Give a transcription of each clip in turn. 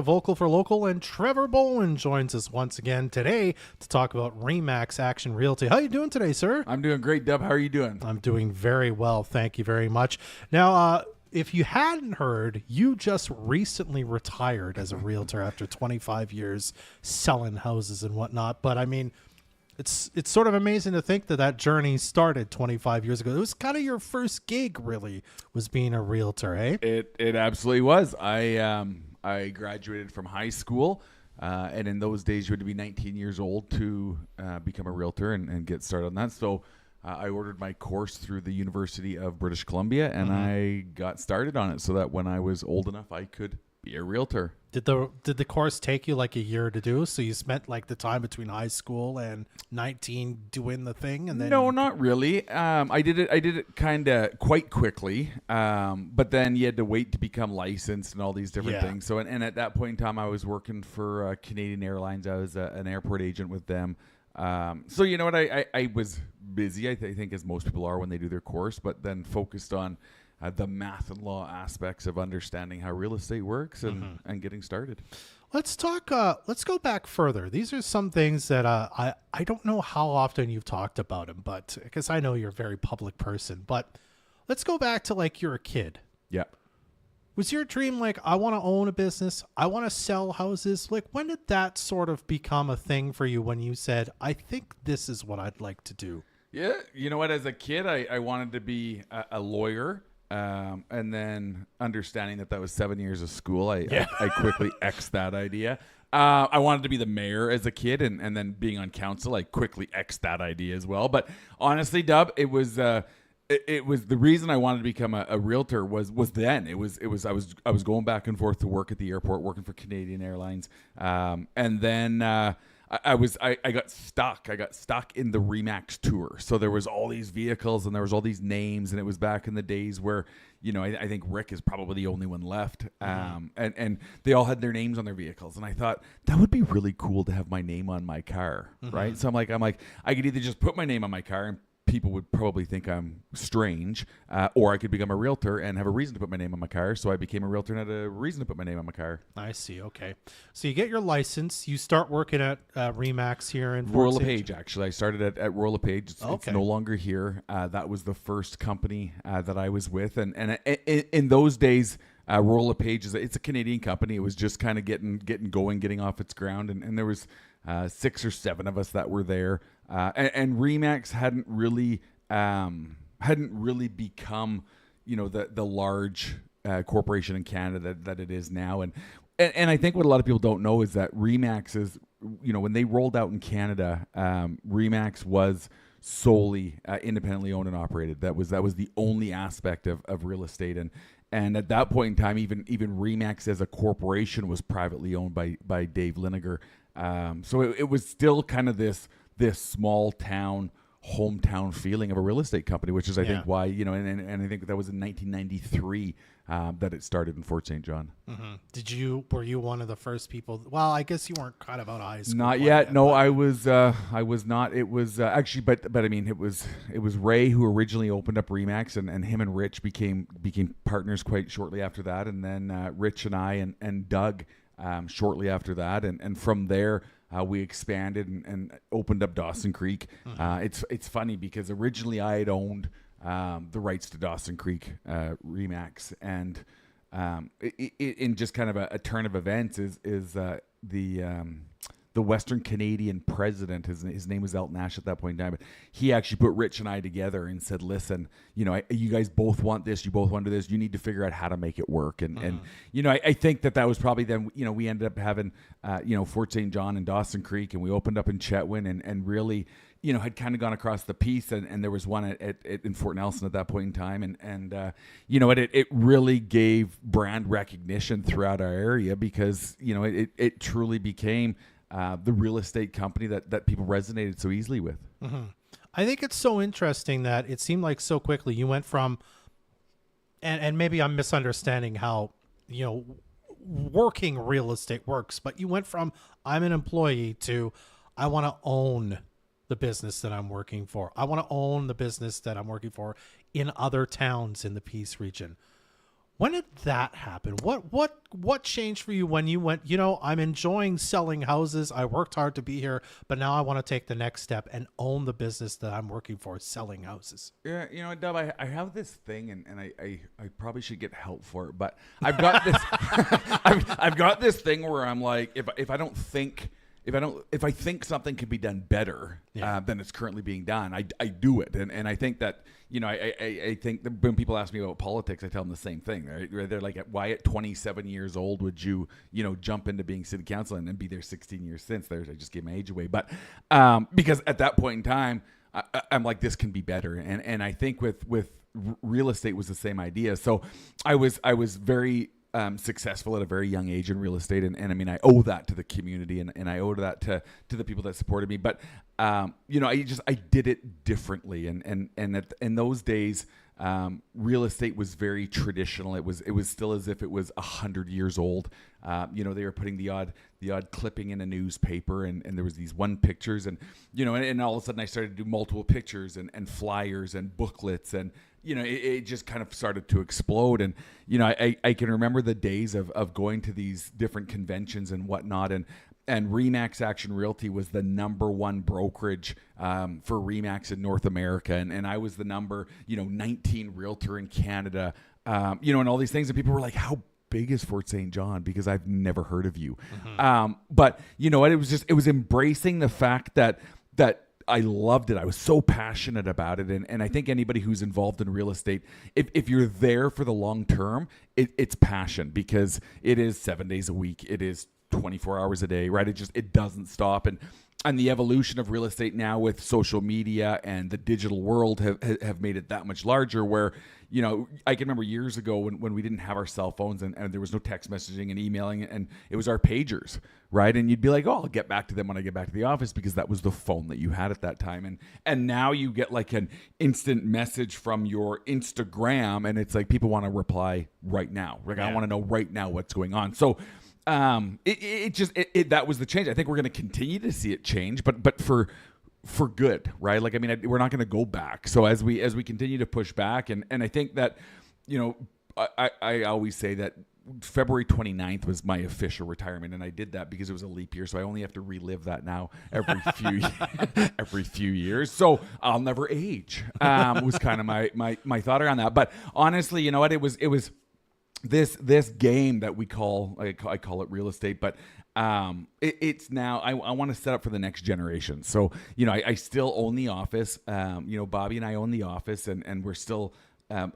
Vocal for Local, and Trevor Boland joins us once again today to talk about Remax Action Realty. How are you doing today, sir? I'm doing great, Dub. How are you doing? I'm doing very well. Thank you very much. Now, if you hadn't heard, you just recently retired as a realtor after 25 years selling houses and whatnot. But I mean, it's sort of amazing to think that that journey started 25 years ago. It was kind of your first gig, really, was being a realtor, eh? It absolutely was. I graduated from high school, and in those days you had to be 19 years old to become a realtor and get started on that. So I ordered my course through the University of British Columbia, and I got started on it so that when I was old enough, I could be a realtor. Did the course take you like a year to do? So you spent like the time between high school and 19 doing the thing, and then No, not really. I did it kind of quite quickly, but then you had to wait to become licensed and all these different things. So and at that point in time, I was working for Canadian Airlines. I was an airport agent with them. So you know what? I was busy. I think as most people are when they do their course, but then focused on the math and law aspects of understanding how real estate works and getting started. Let's talk. Let's go back further. These are some things that I don't know how often you've talked about them, but because I know you're a very public person. But let's go back to like you're a kid. Yeah. Was your dream like, I want to own a business, I want to sell houses? Like, when did that sort of become a thing for you when you said, I think this is what I'd like to do? Yeah. You know what? As a kid, I wanted to be a lawyer. And then understanding that was 7 years of school, I quickly X'd that idea. I wanted to be the mayor as a kid, and then being on council, I quickly X'd that idea as well. But honestly, Dub, it was the reason I wanted to become a realtor was then. I was going back and forth to work at the airport, working for Canadian Airlines, and then I got stuck. I got stuck in the Remax tour. So there was all these vehicles and there was all these names, and it was back in the days where, you know, I think Rick is probably the only one left. And they all had their names on their vehicles. And I thought that would be really cool to have my name on my car. Right. So I'm like, I could either just put my name on my car and people would probably think I'm strange, or I could become a realtor and have a reason to put my name on my car. So I became a realtor and had a reason to put my name on my car. I see. Okay. So you get your license. You start working at Remax here in Royal LePage, actually. I started at Royal LePage. It's Okay. no longer here. That was the first company that I was with. And in those days, Royal LePage, it's a Canadian company. It was just kind of getting going, getting off its ground. And there was 6 or 7 of us that were there. And Remax hadn't really become, you know, the large corporation in Canada that it is now. And I think what a lot of people don't know is that Remax is, you know, when they rolled out in Canada, Remax was solely independently owned and operated. That was the only aspect of real estate. And at that point in time, even Remax as a corporation was privately owned by Dave Liniger. So it was still kind of this small town, hometown feeling of a real estate company, which is I think why, you know, and I think that was in 1993 that it started in Fort St. John. Were you one of the first people? Well, I guess you weren't kind of out of high school. Not yet. No, I was not. It was actually, but I mean, it was Ray who originally opened up Remax, and him and Rich became partners quite shortly after that, and then Rich and I and Doug shortly after that, and from there we expanded and opened up Dawson Creek. It's funny because originally I had owned the rights to Dawson Creek Remax, and in just kind of a turn of events is the Western Canadian president, his name was Elton Nash at that point in time, but he actually put Rich and I together and said, listen, you know, you guys both want this, you both want to do this, you need to figure out how to make it work. And you know, I think that was probably then, you know, we ended up having, you know, Fort St. John and Dawson Creek, and we opened up in Chetwynd and really, you know, had kind of gone across the piece, and there was one in Fort Nelson at that point in time, and you know, it really gave brand recognition throughout our area because, you know, it truly became the real estate company that people resonated so easily with. I think it's so interesting that it seemed like so quickly you went from, and maybe I'm misunderstanding how, you know, working real estate works, but you went from I'm an employee to I want to own the business that I'm working for. I want to own the business that I'm working for in other towns in the Peace region. When did that happen? What changed for you when you went, I'm enjoying selling houses. I worked hard to be here, but now I want to take the next step and own the business that I'm working for, selling houses. Yeah, Dub, I have this thing, and I probably should get help for it, but I've got this I've got this thing where I'm like, if I think something could be done better than it's currently being done, I do it, and I think that I think that when people ask me about politics, I tell them the same thing. Right? They're like, why at 27 years old would you jump into being city council and be there 16 years since? I just gave my age away, but because at that point in time, I'm like, this can be better, and I think with real estate was the same idea. So I was very successful at a very young age in real estate, and I mean, I owe that to the community, and I owe that to the people that supported me. But I did it differently, and in those days, real estate was very traditional. It was still as if it was 100 years old. They were putting the odd clipping in a newspaper, and there was these one pictures, and and all of a sudden I started to do multiple pictures and flyers and booklets, and it just kind of started to explode. And I can remember the days of going to these different conventions and whatnot, and Remax Action Realty was the number one brokerage for Remax in North America, and I was the number 19 realtor in Canada, and all these things, and people were like, how big is Fort St. John? Because I've never heard of you. But you know what? It was embracing the fact that I loved it. I was so passionate about it. And I think anybody who's involved in real estate, if you're there for the long term, it's passion, because it is 7 days a week. It is 24 hours a day, right? It doesn't stop. And the evolution of real estate now with social media and the digital world have made it that much larger, where, I can remember years ago when we didn't have our cell phones and there was no text messaging and emailing, and it was our pagers, right? And you'd be like, oh, I'll get back to them when I get back to the office, because that was the phone that you had at that time. And now you get like an instant message from your Instagram, and it's like people want to reply right now. Like, I want to know right now what's going on. So that was the change. I think we're going to continue to see it change, but for good, right? Like, I mean, we're not going to go back. So as we continue to push back, and I think that, I always say that February 29th was my official retirement, and I did that because it was a leap year, so I only have to relive that now every few years. So I'll never age. Was kind of my thought around that. But honestly, you know what? It was this game that we call, I call it real estate, but it's now I want to set up for the next generation. So I still own the office. Bobby and I own the office, and we're still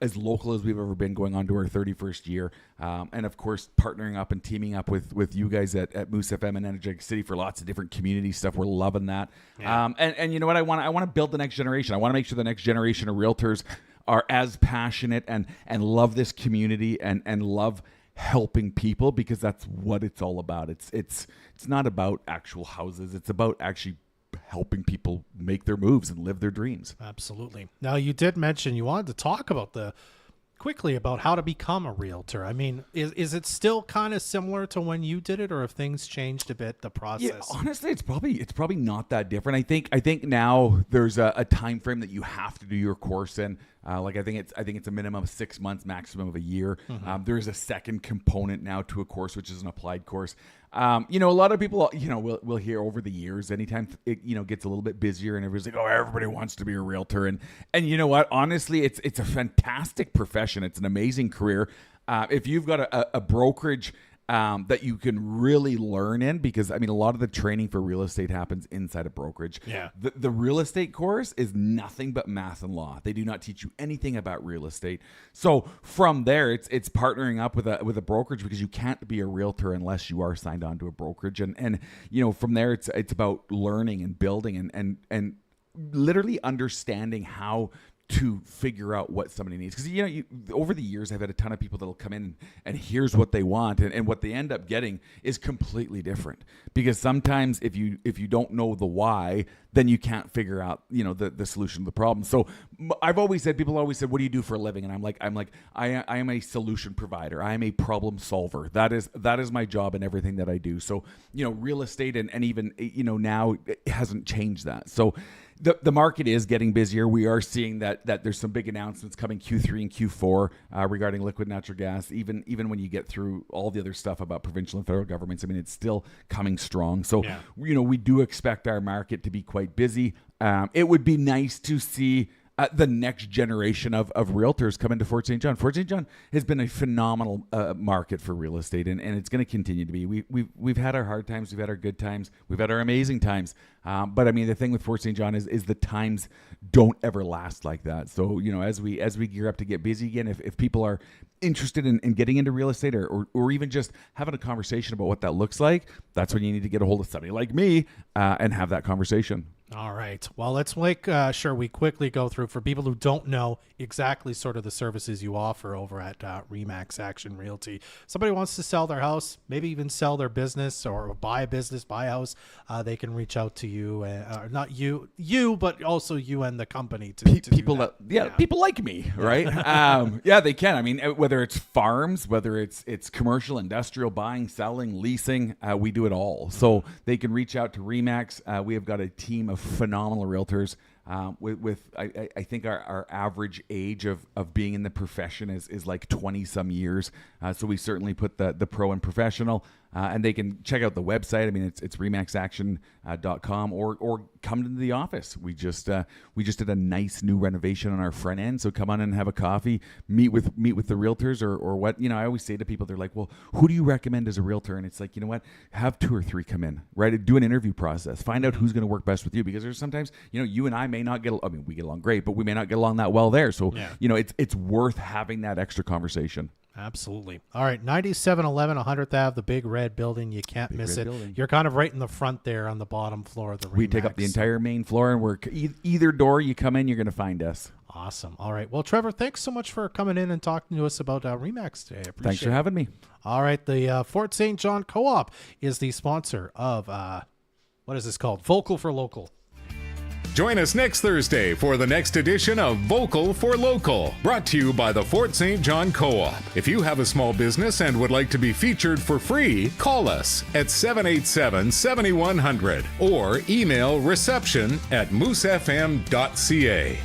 as local as we've ever been, going on to our 31st year, and of course partnering up and teaming up with you guys at Moose FM and Energetic City for lots of different community stuff. We're loving that. And you know what, I want to build the next generation. I want to make sure the next generation of realtors are as passionate and love this community and love helping people, because that's what it's all about. It's not about actual houses. It's about actually helping people make their moves and live their dreams. Absolutely. Now, you did mention you wanted to talk about quickly about how to become a realtor. I mean, is it still kind of similar to when you did it, or have things changed a bit, the process? Yeah, honestly, it's probably not that different. I think now there's a time frame that you have to do your course in. I think it's a minimum of 6 months, maximum of a year. There is a second component now to a course, which is an applied course. A lot of people, will hear over the years, anytime it, gets a little bit busier and everybody's like, oh, everybody wants to be a realtor. And you know what? Honestly, it's a fantastic profession. It's an amazing career. If you've got a brokerage that you can really learn in, because I mean, a lot of the training for real estate happens inside a brokerage. Yeah. The real estate course is nothing but math and law. They do not teach you anything about real estate. So from there, it's partnering up with a brokerage, because you can't be a realtor unless you are signed on to a brokerage. And from there, it's about learning and building and literally understanding how to figure out what somebody needs. Because over the years, I've had a ton of people that'll come in and here's what they want, and what they end up getting is completely different. Because sometimes if you don't know the why, then you can't figure out the solution to the problem. So people always said, what do you do for a living? And I'm like I am a solution provider. I am a problem solver. That is my job in everything that I do. So real estate and even now it hasn't changed that. So the market is getting busier. We are seeing that there's some big announcements coming Q3 and Q4 regarding liquid natural gas. Even when you get through all the other stuff about provincial and federal governments, I mean, it's still coming strong. So we do expect our market to be quite busy. It would be nice to see the next generation of realtors come into Fort St. John. Fort St. John has been a phenomenal market for real estate, and it's going to continue to be. We've had our hard times, we've had our good times, we've had our amazing times. But I mean, the thing with Fort St. John is the times don't ever last like that. So as we gear up to get busy again, if people are interested in getting into real estate or even just having a conversation about what that looks like, that's when you need to get a hold of somebody like me and have that conversation. All right. Well, let's make sure we quickly go through, for people who don't know exactly sort of the services you offer over at RE/MAX Action Realty. Somebody wants to sell their house, maybe even sell their business or buy a business, buy a house. They can reach out to you, not you, but also you and the company to people do that. People like me, right? They can. I mean, whether it's farms, whether it's commercial, industrial, buying, selling, leasing, we do it all. So they can reach out to RE/MAX. We have got a team of phenomenal realtors. I think our average age of being in the profession is like 20 some years. So we certainly put the pro and professional, and they can check out the website. I mean, it's remaxaction.com or come to the office. We just did a nice new renovation on our front end. So come on and have a coffee, meet with the realtors or what, I always say to people, they're like, well, who do you recommend as a realtor? And it's like, you know what, have 2 or 3 come in, right? Do an interview process, find out who's going to work best with you, because there's sometimes, you and I may not get, I mean, we get along great, but we may not get along that well there. So, it's worth having that extra conversation. Absolutely. All right, 9711 100th Ave, the big red building. You can't miss it. Building. You're kind of right in the front there on the bottom floor of the RE/MAX. We take up the entire main floor, and we're either door you come in, you're going to find us. Awesome. All right. Well, Trevor, thanks so much for coming in and talking to us about RE/MAX today. I appreciate Thanks for having me. All right. The Fort St. John Co-op is the sponsor of, what is this called? Vocal for Local. Join us next Thursday for the next edition of Vocal for Local, brought to you by the Fort St. John Co-op. If you have a small business and would like to be featured for free, call us at 787-7100 or email reception@moosefm.ca.